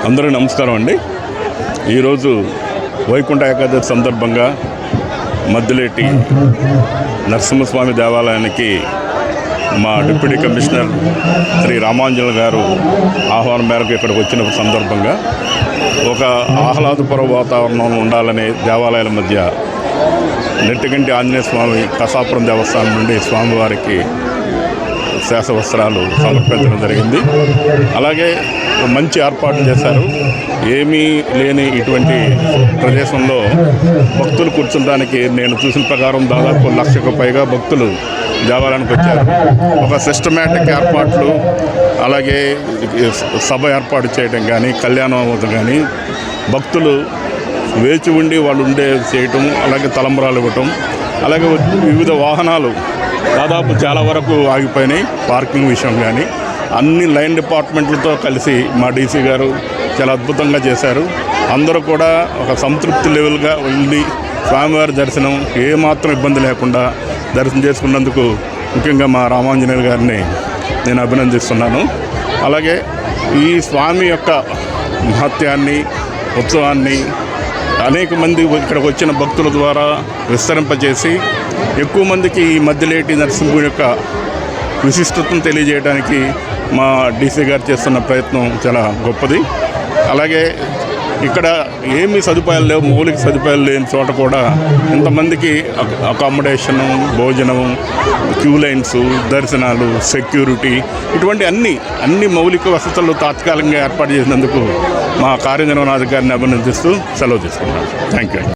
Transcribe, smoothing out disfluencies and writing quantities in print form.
అందరూ నమస్కారం అండి. ఈరోజు వైకుంఠ ఏకాదశి సందర్భంగా మద్దిలేటి నరసింహస్వామి దేవాలయానికి మా డిప్యూటీ కమిషనర్ శ్రీ రామాంజన్ గారు ఆహ్వానం మేరకు ఇక్కడికి వచ్చిన సందర్భంగా ఒక ఆహ్లాదపర వాతావరణం ఉండాలనే దేవాలయాల మధ్య నెట్టిగంటి ఆంజనేయ స్వామి కసాపురం దేవస్థానం నుండి స్వామివారికి శాసవస్త్రాలు సమర్పించడం జరిగింది. అలాగే మంచి ఏర్పాట్లు చేశారు. ఏమీ లేని ఇటువంటి ప్రదేశంలో భక్తులు కూర్చుంటానికి నేను చూసిన ప్రకారం దాదాపు 1,00,000కు పైగా భక్తులు దేవాలయానికి వచ్చారు. ఒక సిస్టమేటిక్ ఏర్పాట్లు, అలాగే సభ ఏర్పాటు చేయడం కానీ, కళ్యాణం అవ్వడం కానీ, భక్తులు వేచి ఉండి వాళ్ళు చేయటం, అలాగే తలంబరాలు ఇవ్వటం, అలాగే వివిధ వాహనాలు దాదాపు చాలా వరకు ఆగిపోయినాయి. పార్కింగ్ విషయం కానీ అన్ని లైన్ డిపార్ట్మెంట్లతో కలిసి మా డీసీ గారు చాలా అద్భుతంగా చేశారు. అందరూ కూడా ఒక సంతృప్తి లెవెల్గా వెళ్ళి స్వామివారి దర్శనం ఏమాత్రం ఇబ్బంది లేకుండా దర్శనం చేసుకున్నందుకు ముఖ్యంగా మా రామాంజనేయులు గారిని నేను అభినందిస్తున్నాను. అలాగే ఈ స్వామి యొక్క మహత్యాన్ని, ఉత్సవాన్ని అనేక మంది ఇక్కడికి వచ్చిన భక్తుల ద్వారా విస్తరింపజేసి ఎక్కువ మందికి ఈ మద్దిలేటి నరసింహుడి యొక్క విశిష్టతను తెలియజేయడానికి మా డీసీ గారు చేస్తున్న ప్రయత్నం చాలా గొప్పది. అలాగే ఇక్కడ ఏమీ సదుపాయాలు లేవు, మౌలిక సదుపాయాలు లేని చోట కూడా ఇంతమందికి అకామిడేషను, భోజనం, క్యూ లైన్స్, దర్శనాలు, సెక్యూరిటీ, ఇటువంటి అన్ని మౌలిక వసతులు తాత్కాలికంగా ఏర్పాటు చేసినందుకు మా కార్యనిర్వహణాధికారిని అభినందిస్తూ సెలవు తీసుకున్నాను. Thank you.